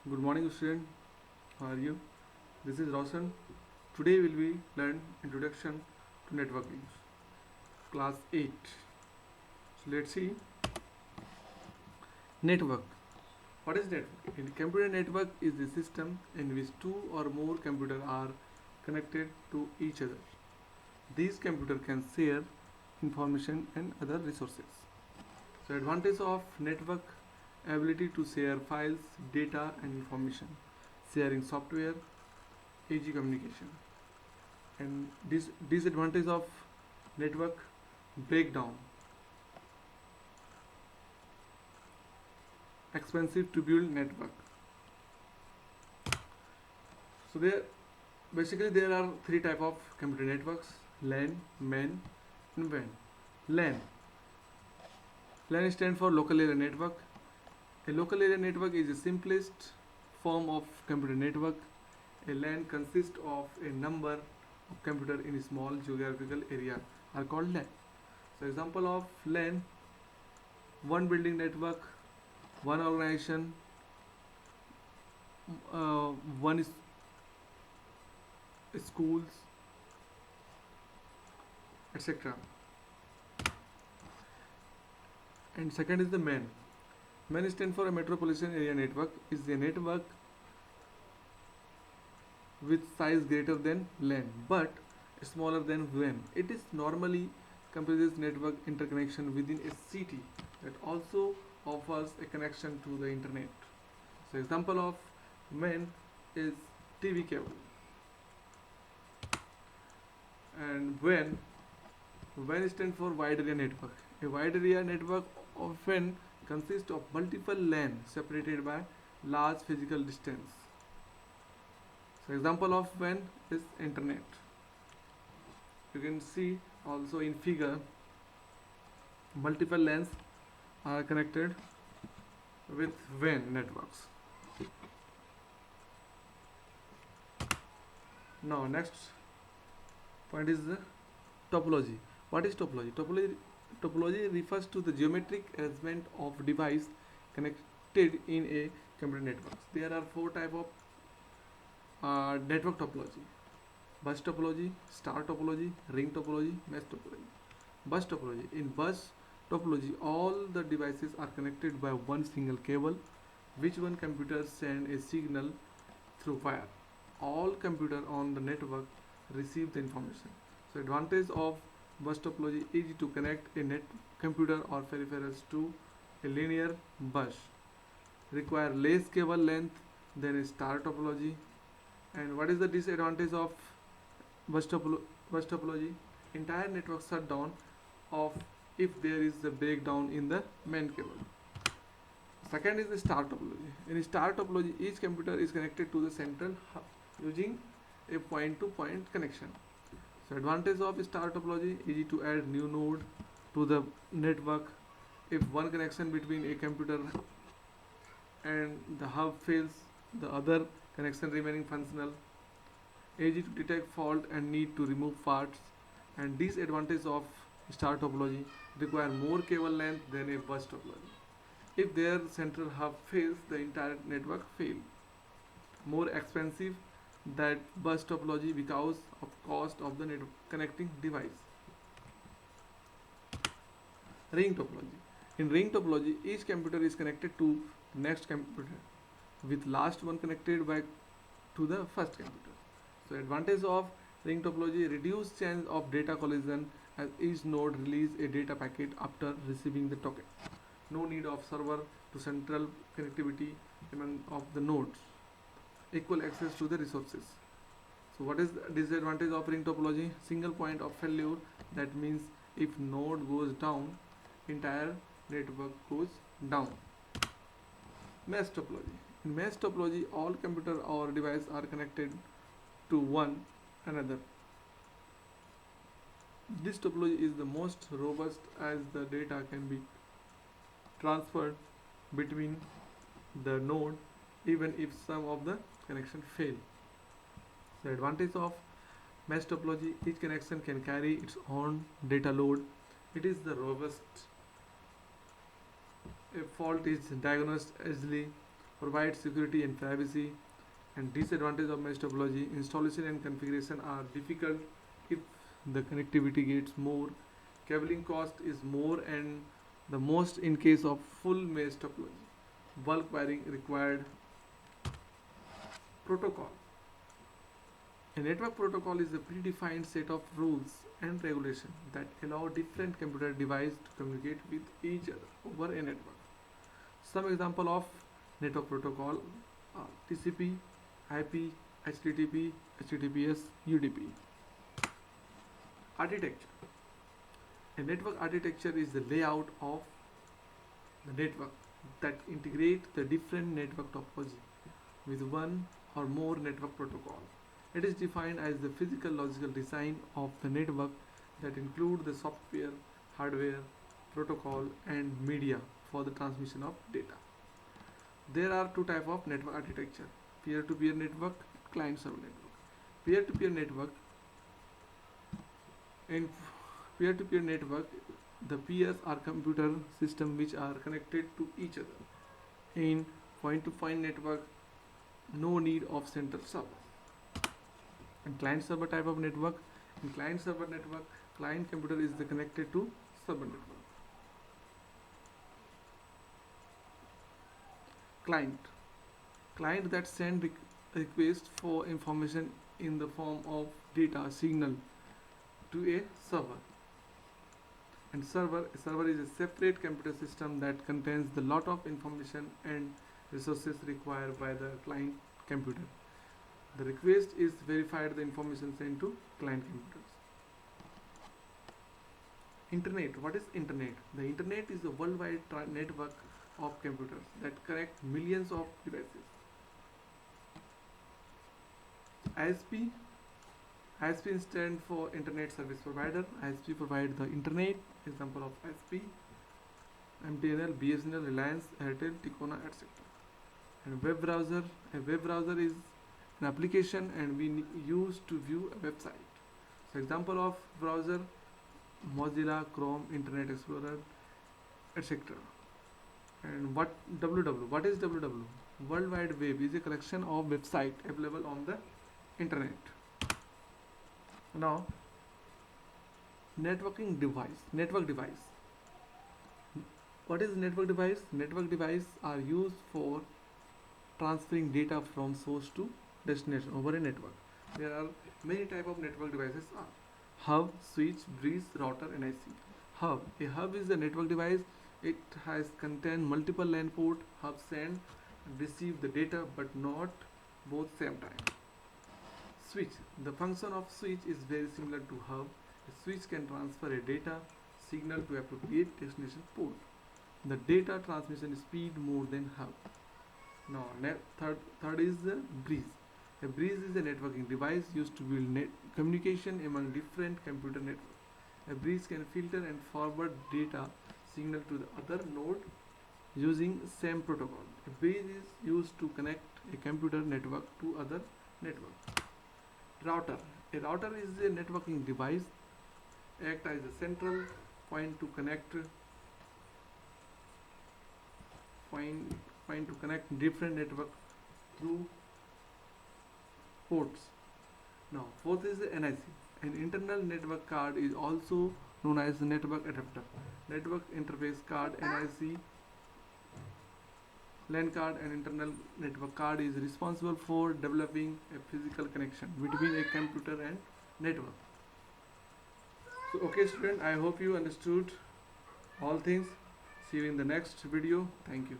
Good morning, student. How are you? This is Roshan. Today will be learn introduction to networking, class 8. So let's see network. What is network? A computer network is the system in which two or more computers are connected to each other. These computers can share information and other resources. So advantage of network: ability to share files, data and information, sharing software, easy communication. And disadvantage of network: breakdown, expensive to build network. So there are three type of computer networks: LAN, MAN and WAN. LAN. LAN stands for local area network. A local area network is the simplest form of computer network. A LAN consists of a number of computers in a small geographical area are called LAN. So example of LAN: one building network, one organization, one is schools, etc. And second is the MAN. MAN stands for a metropolitan area network. Is a network with size greater than LAN but smaller than WAN. It is normally comprises network interconnection within a city that also offers a connection to the internet. So example of MAN is TV cable. And WAN stands for wide area network. A wide area network often consists of multiple LAN separated by large physical distance. So example of WAN is internet. You can see also in figure multiple LANs are connected with WAN networks. Now next point is the topology. What is topology? Topology refers to the geometric arrangement of device connected in a computer network. There are four type of network topology: bus topology, star topology, ring topology, mesh topology. Bus topology. In bus topology, all the devices are connected by one single cable, which one computer send a signal through wire. All computer on the network receive the information. So advantage of bus topology: easy to connect a net computer or peripherals to a linear bus. Require less cable length than a star topology. And what is the disadvantage of bus topology? Entire network shut down of if there is a breakdown in the main cable. Second is the star topology. In star topology, each computer is connected to the central hub using a point-to-point connection. So advantage of star topology: easy to add new node to the network. If one connection between a computer and the hub fails, the other connection remaining functional. Easy to detect fault and need to remove parts. And disadvantage of star topology: require more cable length than a bus topology. If their central hub fails, the entire network fails. More expensive than bus topology because of cost of the connecting device. Ring topology. In ring topology, each computer is connected to the next computer, with last one connected by to the first computer. So advantage of ring topology: reduce chance of data collision as each node release a data packet after receiving the token. No need of server to central connectivity among of the nodes. Equal access to the resources. So what is the disadvantage of ring topology? Single point of failure. That means if node goes down, entire network goes down. Mesh topology. In mesh topology, all computer or device are connected to one another. This topology is the most robust as the data can be transferred between the node even if some of the connection fail. The advantage of mesh topology: each connection can carry its own data load. It is the robust. A fault is diagnosed easily. provide security and privacy. And disadvantage of mesh topology: installation and configuration are difficult if the connectivity gets more, cabling cost is more, and the most in case of full mesh topology. Bulk wiring required. Protocol: a network protocol is a predefined set of rules and regulations that allow different computer devices to communicate with each other over a network. Some example of network protocol are TCP, IP, HTTP, HTTPS, UDP. Architecture: a network architecture is the layout of the network that integrate the different network topology with one or more network protocol. It is defined as the physical logical design of the network that include the software, hardware, protocol, and media for the transmission of data. There are two types of network architecture: peer-to-peer network, client-server network. Peer-to-peer network. In peer-to-peer network, the peers are computer systems which are connected to each other. In point-to-point network, no need of central server. And client-server type of network. In client-server network, client computer is connected to server network. Client that send request for information in the form of data signal to a server. And a server is a separate computer system that contains the lot of information and resources required by the client computer. The request is verified the information sent to client computers. Internet. What is internet? The internet is a worldwide network of computers that connect millions of devices. ISP. ISP stands for Internet Service Provider. ISP provide the internet. Example of ISP: MTNL, BSNL, Reliance, Airtel, Ticona, etc. And web browser. A web browser is an application and we use to view a website. So example of browser: Mozilla, Chrome, Internet Explorer, etc. And what WW? What is WW? World Wide Web is a collection of websites available on the internet. Now, network device. What is network device? Network device are used for transferring data from source to destination over a network. There are many type of network devices are: hub, switch, bridge, router, NIC. Hub. A hub is a network device. It has contain multiple LAN port. Hub send and receive the data but not both same time. Switch. The function of switch is very similar to hub. A switch can transfer a data signal to appropriate destination port. The data transmission speed more than hub. Now, third is the bridge. A bridge is a networking device used to build communication among different computer networks. A bridge can filter and forward data signal to the other node using same protocol. A bridge is used to connect a computer network to other network. Router. A router is a networking device, act as a central point to connect different network through ports. Now, fourth is the NIC. An internal network card is also known as the network adapter. Network interface card, NIC, LAN card, and internal network card is responsible for developing a physical connection between a computer and network. So, okay, student, I hope you understood all things. See you in the next video. Thank you.